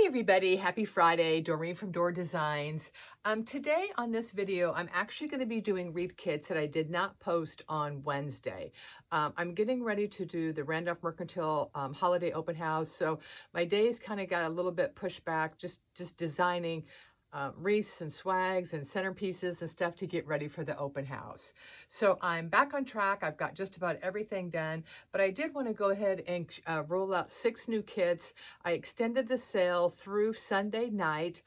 Hi everybody, happy Friday. Doreen from Door Designs. Today on this video, I'm actually going to be doing wreath kits that I did not post on Wednesday. I'm getting ready to do the Randolph Mercantile holiday open house, so my days kind of got a little bit pushed back, just designing wreaths and swags and centerpieces and stuff to get ready for the open house. So I'm back on track. I've got just about everything done, but I did want to go ahead and roll out 6 new kits. I extended the sale through Sunday night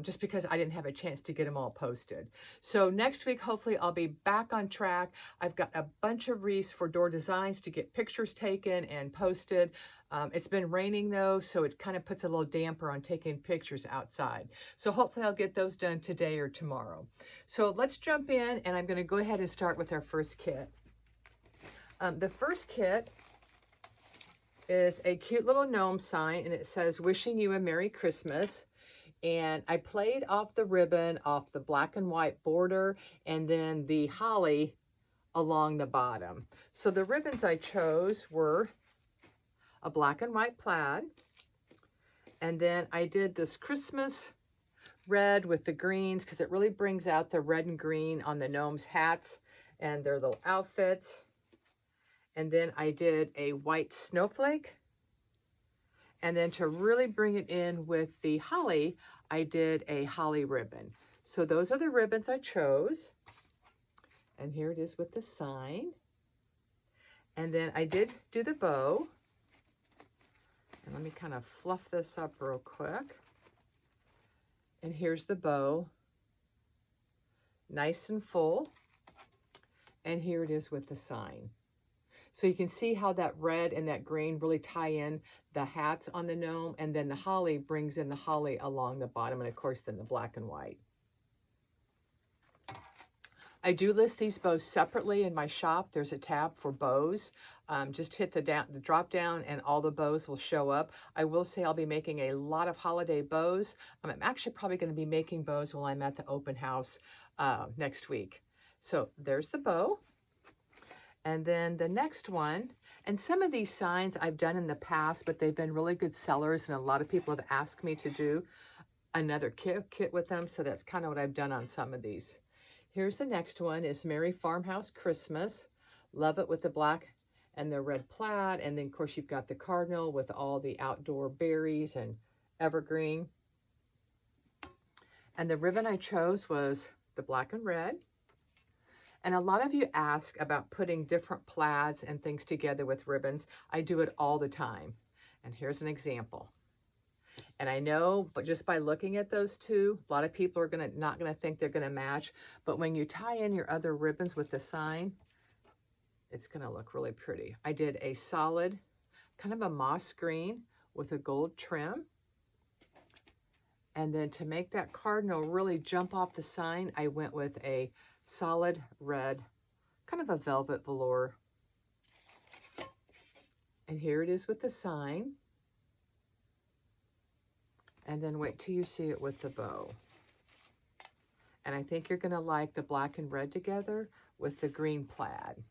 just because I didn't have a chance to get them all posted. So next week, hopefully I'll be back on track. I've got a bunch of wreaths for Door Designs to get pictures taken and posted. It's been raining though, so it kind of puts a little damper on taking pictures outside. So hopefully I'll get those done today or tomorrow. So let's jump in, and I'm going to go ahead and start with our first kit. The first kit is a cute little gnome sign, and it says, "Wishing you a Merry Christmas." And I played off the ribbon off the black and white border and then the holly along the bottom. So the ribbons I chose were a black and white plaid, and then I did this Christmas red with the greens because it really brings out the red and green on the gnomes' hats and their little outfits. And then I did a white snowflake, and then to really bring it in with the holly, I did a holly ribbon. So those are the ribbons I chose, and here it is with the sign. And then I did do the bow. And let me kind of fluff this up real quick. And here's the bow, nice and full. And here it is with the sign. So you can see how that red and that green really tie in the hats on the gnome, and then the holly brings in the holly along the bottom, and of course then the black and white. I do list these bows separately in my shop. There's a tab for bows. Just hit the drop down and all the bows will show up. I will say I'll be making a lot of holiday bows. I'm actually probably going to be making bows while I'm at the open house next week. So there's the bow. And then the next one, and some of these signs I've done in the past, but they've been really good sellers, and a lot of people have asked me to do another kit with them, so that's kind of what I've done on some of these. Here's the next one, is Merry Farmhouse Christmas. Love it with the black and the red plaid, and then of course you've got the cardinal with all the outdoor berries and evergreen. And the ribbon I chose was the black and red. And a lot of you ask about putting different plaids and things together with ribbons. I do it all the time. And here's an example. And I know, but just by looking at those two, a lot of people are not gonna think they're gonna match. But when you tie in your other ribbons with the sign, it's gonna look really pretty. I did a solid, kind of a moss green with a gold trim. And then to make that cardinal really jump off the sign, I went with a solid red, kind of a velvet velour. And here it is with the sign. And then wait till you see it with the bow. And I think you're going to like the black and red together with the green plaid.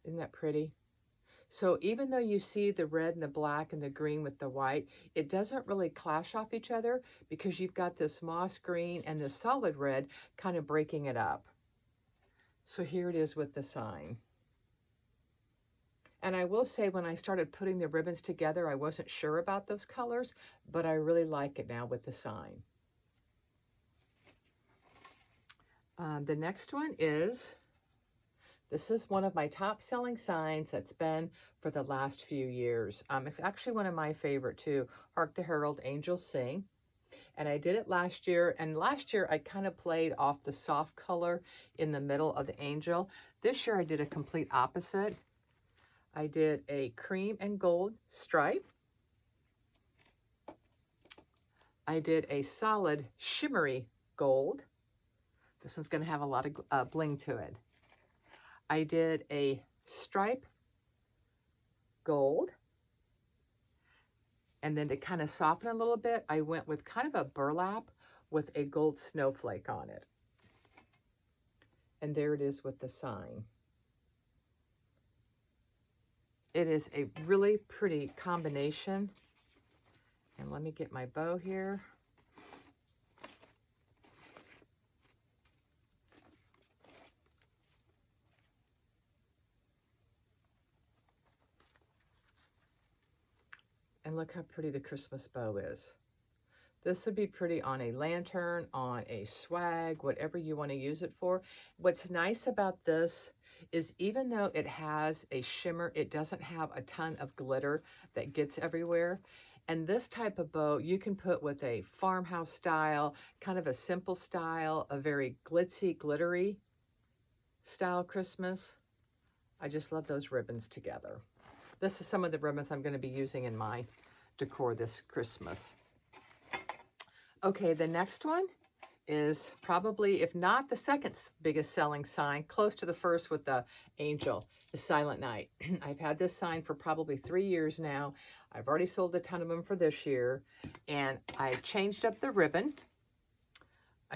Isn't that pretty? So even though you see the red and the black and the green with the white, it doesn't really clash off each other because you've got this moss green and this solid red kind of breaking it up. So here it is with the sign. And I will say, when I started putting the ribbons together, I wasn't sure about those colors, but I really like it now with the sign. The next one is, this is one of my top selling signs that's been for the last few years. It's actually one of my favorite too, Hark the Herald Angels Sing. And I did it last year, and last year I kind of played off the soft color in the middle of the angel. This year I did a complete opposite. I did a cream and gold stripe. I did a solid shimmery gold. This one's going to have a lot of bling to it. I did a stripe gold. And then to kind of soften a little bit, I went with kind of a burlap with a gold snowflake on it. And there it is with the sign. It is a really pretty combination. And let me get my bow here. And look how pretty the Christmas bow is. This would be pretty on a lantern, on a swag, whatever you want to use it for. What's nice about this is even though it has a shimmer, it doesn't have a ton of glitter that gets everywhere. And this type of bow you can put with a farmhouse style, kind of a simple style, a very glitzy, glittery style Christmas. I just love those ribbons together. This is some of the ribbons I'm going to be using in my decor this Christmas. Okay, the next one is probably, if not the second biggest selling sign, close to the first with the angel, is Silent Night. I've had this sign for probably 3 years now. I've already sold a ton of them for this year, and I changed up the ribbon.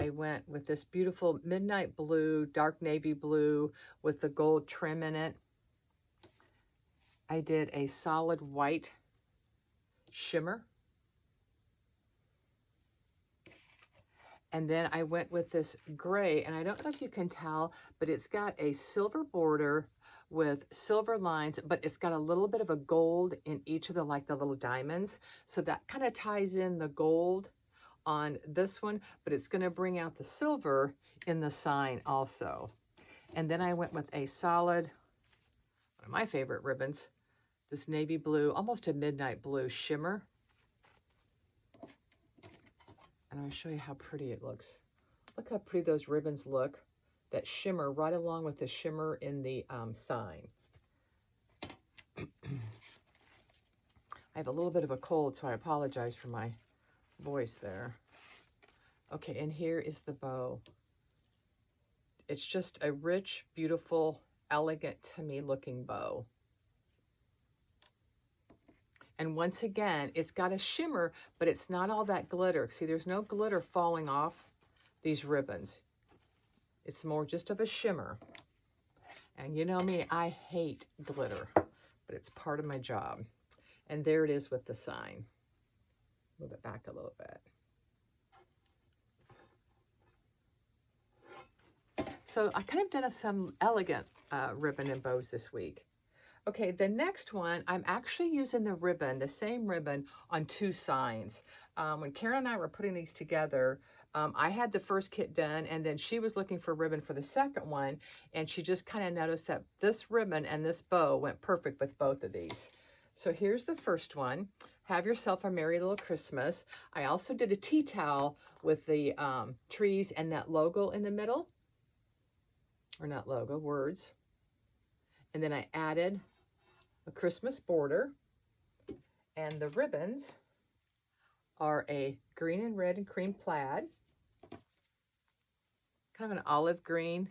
I went with this beautiful midnight blue, dark navy blue with the gold trim in it. I did a solid white shimmer. And then I went with this gray, and I don't know if you can tell, but it's got a silver border with silver lines, but it's got a little bit of a gold in each of the, like the little diamonds. So that kind of ties in the gold on this one, but it's going to bring out the silver in the sign also. And then I went with a solid, one of my favorite ribbons, this navy blue, almost a midnight blue shimmer. And I'll show you how pretty it looks. Look how pretty those ribbons look. That shimmer right along with the shimmer in the sign. I have a little bit of a cold, so I apologize for my voice there. Okay, and here is the bow. It's just a rich, beautiful, elegant to me looking bow. And once again, it's got a shimmer, but it's not all that glitter. See, there's no glitter falling off these ribbons. It's more just of a shimmer. And you know me, I hate glitter, but it's part of my job. And there it is with the sign. Move it back a little bit. So I kind of done some elegant ribbon and bows this week. Okay, the next one, I'm actually using the ribbon, the same ribbon, on 2 signs. When Karen and I were putting these together, I had the first kit done, and then she was looking for ribbon for the second one, and she just kind of noticed that this ribbon and this bow went perfect with both of these. So here's the first one. Have yourself a merry little Christmas. I also did a tea towel with the trees and that logo in the middle. Or not logo, words. And then I added a Christmas border, and the ribbons are a green and red and cream plaid, kind of an olive green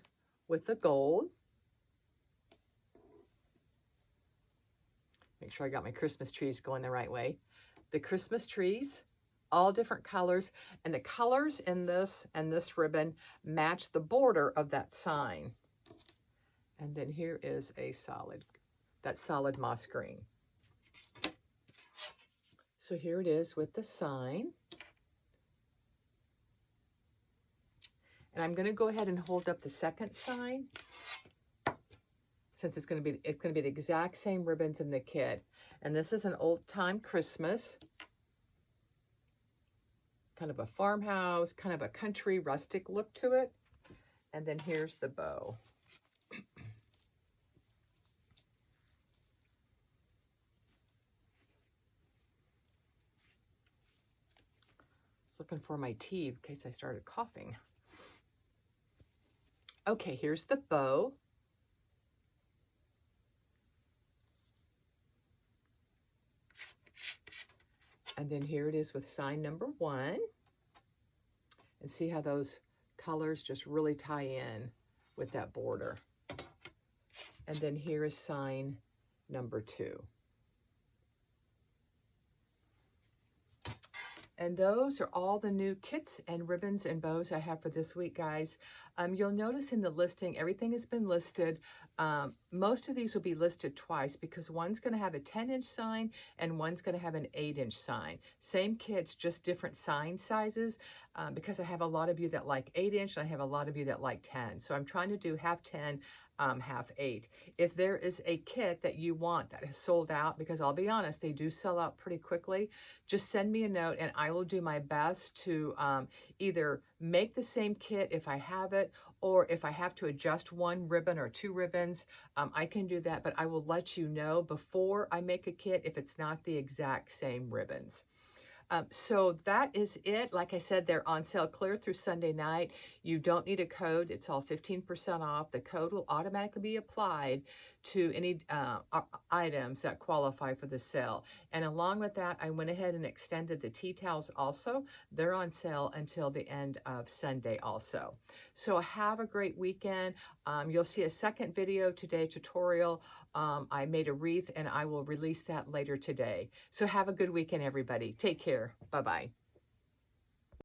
with the gold. Make sure I got my Christmas trees going the right way. The Christmas trees, all different colors, and the colors in this and this ribbon match the border of that sign. And then here is a solid, that solid moss green. So here it is with the sign. And I'm going to go ahead and hold up the second sign, since it's going to be the exact same ribbons in the kit. And this is an old time Christmas, kind of a farmhouse, kind of a country rustic look to it. And then here's the bow. Looking for my tea in case I started coughing. Okay, here's the bow. And then here it is with sign number 1. And see how those colors just really tie in with that border. And then here is sign number 2. And those are all the new kits and ribbons and bows I have for this week, guys. You'll notice in the listing, everything has been listed. Most of these will be listed twice because one's going to have a 10-inch sign and one's going to have an 8-inch sign. Same kits, just different sign sizes because I have a lot of you that like 8-inch and I have a lot of you that like 10. So I'm trying to do half 10, half 8. If there is a kit that you want that is sold out, because I'll be honest, they do sell out pretty quickly, just send me a note and I will do my best to either make the same kit if I have it, or if I have to adjust one ribbon or two ribbons, I can do that, but I will let you know before I make a kit if it's not the exact same ribbons. So that is it. Like I said, they're on sale clear through Sunday night. You don't need a code. It's all 15% off. The code will automatically be applied to any items that qualify for the sale. And along with that, I went ahead and extended the tea towels also. They're on sale until the end of Sunday also. So have a great weekend. You'll see a second video today, tutorial. I made a wreath and I will release that later today. So have a good weekend, everybody. Take care. Bye-bye.